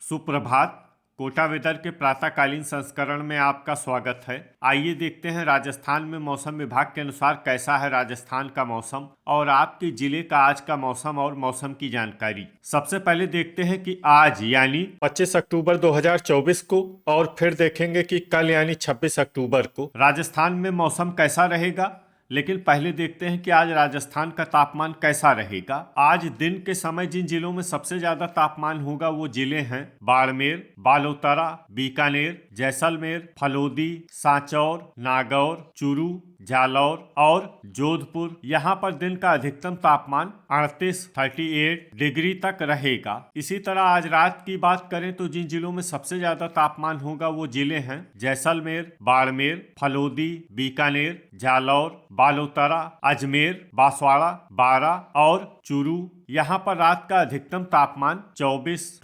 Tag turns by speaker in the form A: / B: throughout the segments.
A: सुप्रभात। कोटा वेदर के प्रातःकालीन संस्करण में आपका स्वागत है। आइए देखते हैं राजस्थान में मौसम विभाग के अनुसार कैसा है राजस्थान का मौसम और आपके जिले का आज का मौसम और मौसम की जानकारी। सबसे पहले देखते हैं कि आज यानी 25 अक्टूबर 2024 को और फिर देखेंगे कि कल यानी 26 अक्टूबर को राजस्थान में मौसम कैसा रहेगा। लेकिन पहले देखते हैं कि आज राजस्थान का तापमान कैसा रहेगा। आज दिन के समय जिन जिलों में सबसे ज्यादा तापमान होगा वो जिले हैं बाड़मेर, बालोतरा, बीकानेर, जैसलमेर, फलोदी, सांचौर, नागौर, चूरू, जालौर और जोधपुर। यहाँ पर दिन का अधिकतम तापमान 38 डिग्री तक रहेगा। इसी तरह आज रात की बात करें तो जिन जिलों में सबसे ज्यादा तापमान होगा वो जिले हैं जैसलमेर, बाड़मेर, फलोदी, बीकानेर, जालौर, बालोतरा, अजमेर, बांसवाड़ा, बारा और चूरू। यहाँ पर रात का अधिकतम तापमान 24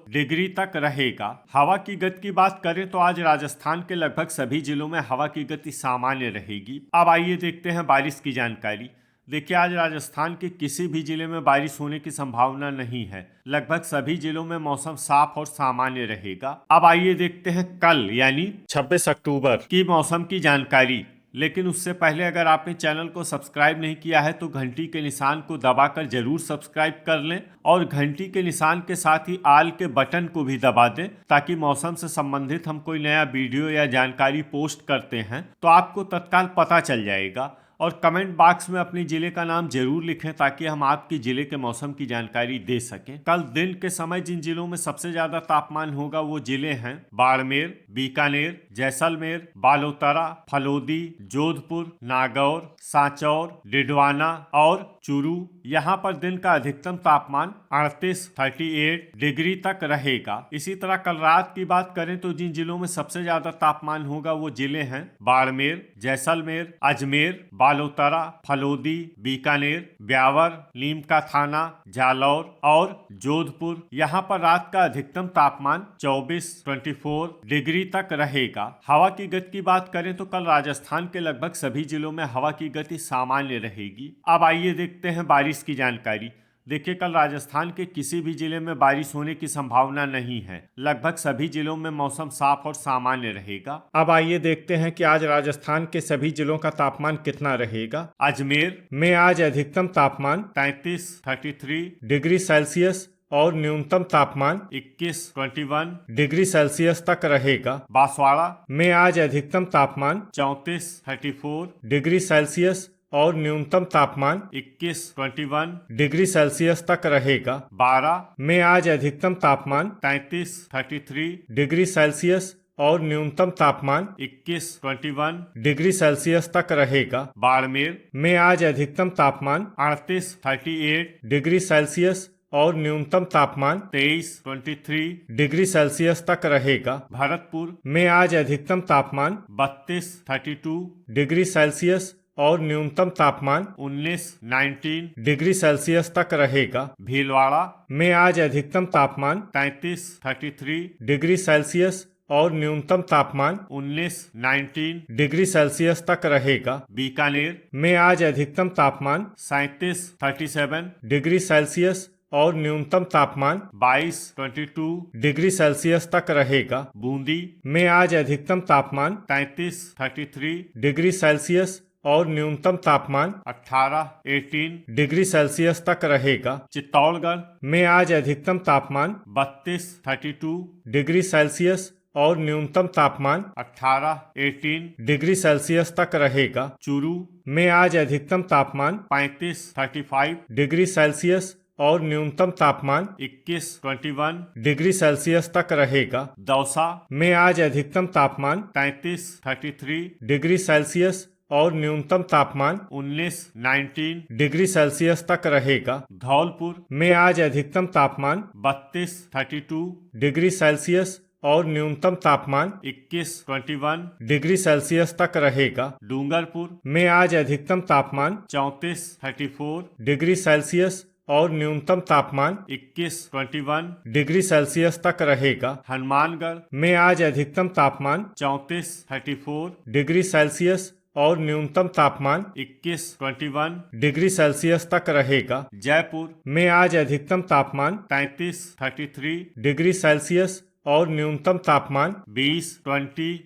A: डिग्री तक रहेगा। हवा की गति की बात करें तो आज राजस्थान के लगभग सभी जिलों में हवा की गति सामान्य रहेगी। अब आइए देखते हैं बारिश की जानकारी। देखिए, आज राजस्थान के किसी भी जिले में बारिश होने की संभावना नहीं है। लगभग सभी जिलों में मौसम साफ और सामान्य रहेगा। अब आइए देखते हैं कल यानी 26 अक्टूबर की मौसम की जानकारी। लेकिन उससे पहले अगर आपने चैनल को सब्सक्राइब नहीं किया है तो घंटी के निशान को दबाकर जरूर सब्सक्राइब कर लें और घंटी के निशान के साथ ही आल के बटन को भी दबा दें ताकि मौसम से संबंधित हम कोई नया वीडियो या जानकारी पोस्ट करते हैं तो आपको तत्काल पता चल जाएगा। और कमेंट बॉक्स में अपने जिले का नाम जरूर लिखें ताकि हम आपके जिले के मौसम की जानकारी दे सकें। कल दिन के समय जिन जिलों में सबसे ज्यादा तापमान होगा वो जिले हैं बाड़मेर, बीकानेर, जैसलमेर, बालोतरा, फलोदी, जोधपुर, नागौर, सांचौर, डिडवाना और चूरू। यहाँ पर दिन का अधिकतम तापमान 38 डिग्री तक रहेगा। इसी तरह कल रात की बात करें तो जिन जिलों में सबसे ज्यादा तापमान होगा वो जिले हैं बाड़मेर, जैसलमेर, अजमेर, बालोतरा, फलोदी, बीकानेर, ब्यावर, नीमका थाना, जालौर और जोधपुर। यहाँ पर रात का अधिकतम तापमान 24 डिग्री तक रहेगा। हवा की गति की बात करें तो कल राजस्थान के लगभग सभी जिलों में हवा की गति सामान्य रहेगी। अब आइए देखते हैं बारिश की जानकारी। देखिए, कल राजस्थान के किसी भी जिले में बारिश होने की संभावना नहीं है। लगभग सभी जिलों में मौसम साफ और सामान्य रहेगा। अब आइए देखते हैं कि आज राजस्थान के सभी जिलों का तापमान कितना रहेगा। अजमेर में आज अधिकतम तापमान 33 डिग्री सेल्सियस और न्यूनतम तापमान 21 डिग्री सेल्सियस तक रहेगा। बांसवाड़ा में आज अधिकतम तापमान 34 डिग्री सेल्सियस और न्यूनतम तापमान 21 डिग्री सेल्सियस तक रहेगा। बारा में आज अधिकतम तापमान 33 डिग्री सेल्सियस और न्यूनतम तापमान 21 डिग्री सेल्सियस तक रहेगा। बाड़मेर में आज अधिकतम तापमान 38 डिग्री सेल्सियस और न्यूनतम तापमान 23 डिग्री सेल्सियस तक रहेगा। भरतपुर में आज अधिकतम तापमान 32 डिग्री सेल्सियस और न्यूनतम तापमान 19 डिग्री सेल्सियस तक रहेगा। भीलवाड़ा में आज अधिकतम तापमान 33 डिग्री सेल्सियस और न्यूनतम तापमान 19 डिग्री सेल्सियस तक रहेगा। बीकानेर में आज अधिकतम तापमान 37 डिग्री सेल्सियस और न्यूनतम तापमान 22 डिग्री सेल्सियस तक रहेगा। बूंदी में आज अधिकतम तापमान 33 डिग्री सेल्सियस और न्यूनतम तापमान 18 डिग्री सेल्सियस तक रहेगा। चित्तौड़गढ़ में आज अधिकतम तापमान 32 डिग्री सेल्सियस और न्यूनतम तापमान 18 डिग्री सेल्सियस तक रहेगा। चूरू में आज अधिकतम तापमान 35 डिग्री सेल्सियस और न्यूनतम तापमान 21 डिग्री सेल्सियस तक रहेगा। दौसा में आज अधिकतम तापमान 33 डिग्री सेल्सियस और न्यूनतम तापमान 19 डिग्री सेल्सियस तक रहेगा। धौलपुर में आज अधिकतम तापमान 32 डिग्री सेल्सियस और न्यूनतम तापमान 21 डिग्री सेल्सियस तक रहेगा। डूंगरपुर में आज अधिकतम तापमान 34 डिग्री सेल्सियस और न्यूनतम तापमान 21 डिग्री सेल्सियस तक रहेगा। हनुमानगढ़ में आज अधिकतम तापमान 34 डिग्री सेल्सियस और न्यूनतम तापमान 21 डिग्री सेल्सियस तक रहेगा। जयपुर में आज अधिकतम तापमान 33 डिग्री सेल्सियस और न्यूनतम तापमान 20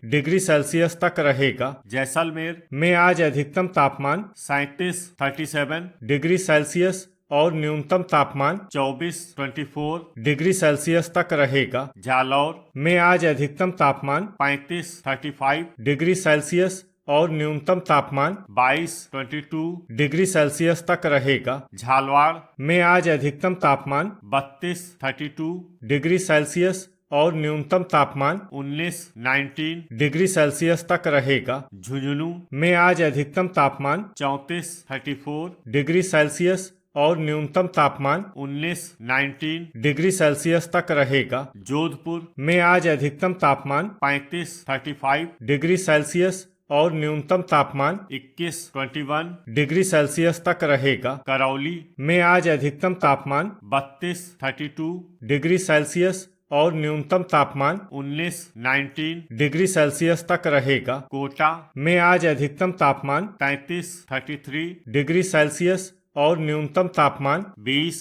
A: डिग्री सेल्सियस तक रहेगा। जैसलमेर में आज अधिकतम तापमान 37 डिग्री सेल्सियस और न्यूनतम तापमान 24 डिग्री सेल्सियस तक रहेगा। जालौर में आज अधिकतम तापमान 35 डिग्री सेल्सियस और न्यूनतम तापमान 22 डिग्री सेल्सियस तक रहेगा। झालवाड़ में आज अधिकतम तापमान 32 डिग्री सेल्सियस और न्यूनतम तापमान 19 डिग्री सेल्सियस तक रहेगा। झुंझुनू में आज अधिकतम तापमान 34 डिग्री सेल्सियस और न्यूनतम तापमान 19 डिग्री सेल्सियस तक रहेगा। जोधपुर में आज अधिकतम तापमान 35 डिग्री सेल्सियस और न्यूनतम तापमान 21 डिग्री सेल्सियस तक रहेगा। करौली में आज अधिकतम तापमान 32 डिग्री सेल्सियस और न्यूनतम तापमान 19 डिग्री सेल्सियस तक रहेगा। कोटा में आज अधिकतम तापमान 33 डिग्री सेल्सियस और न्यूनतम तापमान 20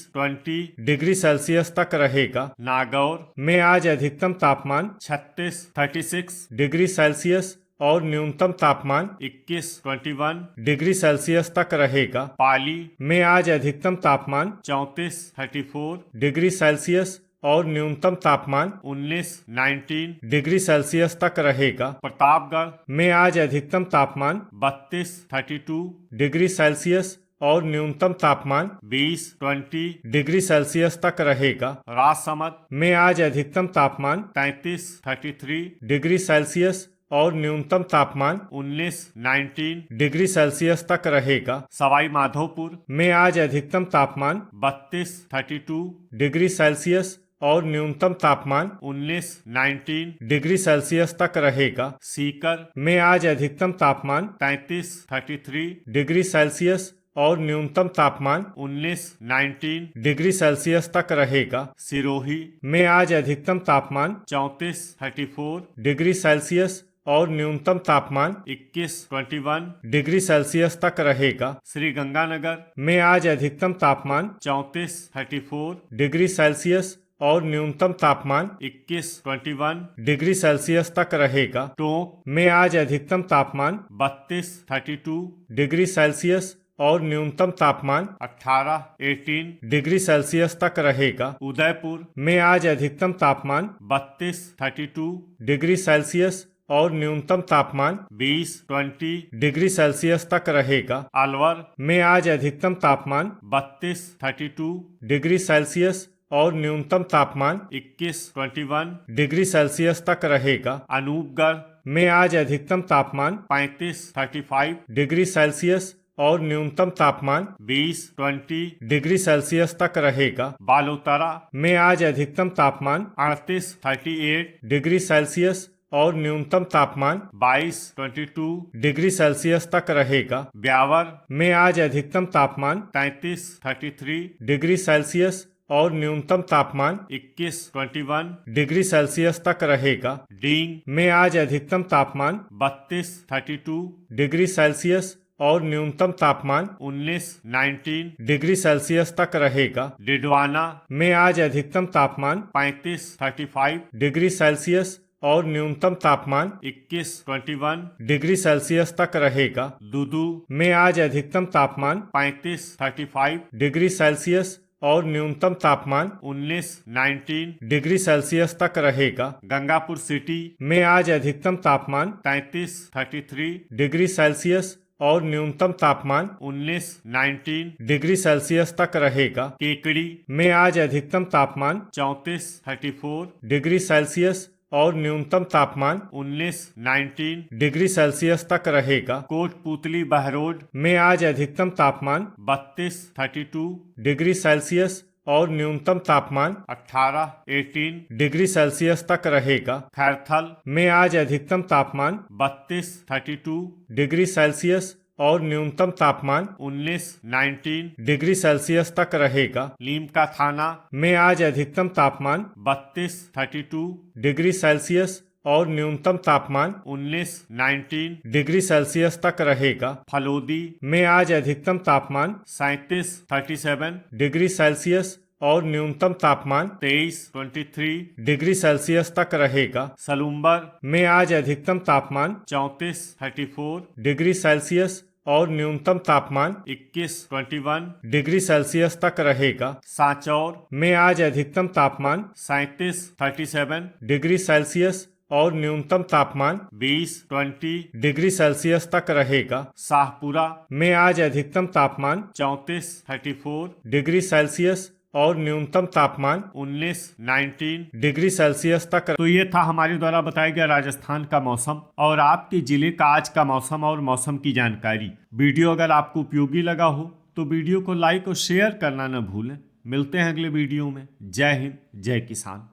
A: डिग्री सेल्सियस तक रहेगा। नागौर में आज अधिकतम तापमान 36 डिग्री सेल्सियस और न्यूनतम तापमान 21 डिग्री सेल्सियस तक रहेगा। पाली में आज अधिकतम तापमान 34 डिग्री सेल्सियस और न्यूनतम तापमान 19 डिग्री सेल्सियस तक रहेगा। प्रतापगढ़ में आज अधिकतम तापमान 32 डिग्री सेल्सियस और न्यूनतम तापमान 20 डिग्री सेल्सियस तक रहेगा। राजसमंद में आज अधिकतम तापमान 33 डिग्री सेल्सियस और न्यूनतम तापमान 19 डिग्री सेल्सियस तक रहेगा। सवाई माधोपुर में आज अधिकतम तापमान 32 डिग्री सेल्सियस और न्यूनतम तापमान 19 डिग्री सेल्सियस तक रहेगा। सीकर में आज अधिकतम तापमान 33 डिग्री सेल्सियस और न्यूनतम तापमान 19 डिग्री सेल्सियस तक रहेगा। सिरोही में आज अधिकतम तापमान 34 डिग्री सेल्सियस और न्यूनतम तापमान 21 डिग्री सेल्सियस तक रहेगा। श्रीगंगानगर में आज अधिकतम तापमान 34 डिग्री सेल्सियस और न्यूनतम तापमान 21 डिग्री सेल्सियस तक रहेगा। टोंक में आज अधिकतम तापमान 32 डिग्री सेल्सियस और न्यूनतम तापमान 18 डिग्री सेल्सियस तक रहेगा। उदयपुर में आज अधिकतम तापमान 32 डिग्री सेल्सियस और न्यूनतम तापमान 20 डिग्री सेल्सियस तक रहेगा। अलवर में आज अधिकतम तापमान 32 डिग्री सेल्सियस और न्यूनतम तापमान 21 डिग्री सेल्सियस तक रहेगा। अनूपगढ़ में आज अधिकतम तापमान 35 डिग्री सेल्सियस और न्यूनतम तापमान 20 डिग्री सेल्सियस तक रहेगा। बालोतरा में आज अधिकतम तापमान 38 डिग्री सेल्सियस और न्यूनतम तापमान 22 डिग्री सेल्सियस तक रहेगा। ब्यावर में आज अधिकतम तापमान 33 डिग्री सेल्सियस और न्यूनतम तापमान 21 डिग्री सेल्सियस तक रहेगा। डींग में आज अधिकतम तापमान 32 डिग्री सेल्सियस और न्यूनतम तापमान 19 डिग्री सेल्सियस तक रहेगा। डिडवाना में आज अधिकतम तापमान 35 डिग्री सेल्सियस और न्यूनतम तापमान 21 डिग्री सेल्सियस तक रहेगा। दूदू में आज अधिकतम तापमान 35 डिग्री सेल्सियस और न्यूनतम तापमान 19 डिग्री सेल्सियस तक रहेगा। गंगापुर सिटी में आज अधिकतम तापमान 33 डिग्री सेल्सियस और न्यूनतम तापमान 19 डिग्री सेल्सियस तक रहेगा। केकड़ी में आज अधिकतम तापमान 34 डिग्री सेल्सियस और न्यूनतम तापमान 19 डिग्री सेल्सियस तक रहेगा। कोटपुतली बहरोड में आज अधिकतम तापमान 32 डिग्री सेल्सियस और न्यूनतम तापमान 18 डिग्री सेल्सियस तक रहेगा। खैरथल में आज अधिकतम तापमान 32 डिग्री सेल्सियस और न्यूनतम तापमान 19 डिग्री सेल्सियस तक रहेगा। लीमका थाना में आज अधिकतम तापमान 32 डिग्री सेल्सियस और न्यूनतम तापमान 19 डिग्री सेल्सियस तक रहेगा। फलोदी में आज अधिकतम तापमान 37 डिग्री सेल्सियस और न्यूनतम तापमान 23 डिग्री सेल्सियस तक रहेगा। सलूम्बर में आज अधिकतम तापमान 34 डिग्री सेल्सियस और न्यूनतम तापमान 21 डिग्री सेल्सियस तक रहेगा। सांचौर में आज अधिकतम तापमान 37 डिग्री सेल्सियस और न्यूनतम तापमान 20 डिग्री सेल्सियस तक रहेगा। शाहपुरा में आज अधिकतम तापमान 34 डिग्री सेल्सियस और न्यूनतम तापमान 19 डिग्री सेल्सियस तक। तो ये था हमारे द्वारा बताया गया राजस्थान का मौसम और आपके जिले का आज का मौसम और मौसम की जानकारी। वीडियो अगर आपको उपयोगी लगा हो तो वीडियो को लाइक और शेयर करना न भूलें। मिलते हैं अगले वीडियो में। जय हिंद, जय किसान।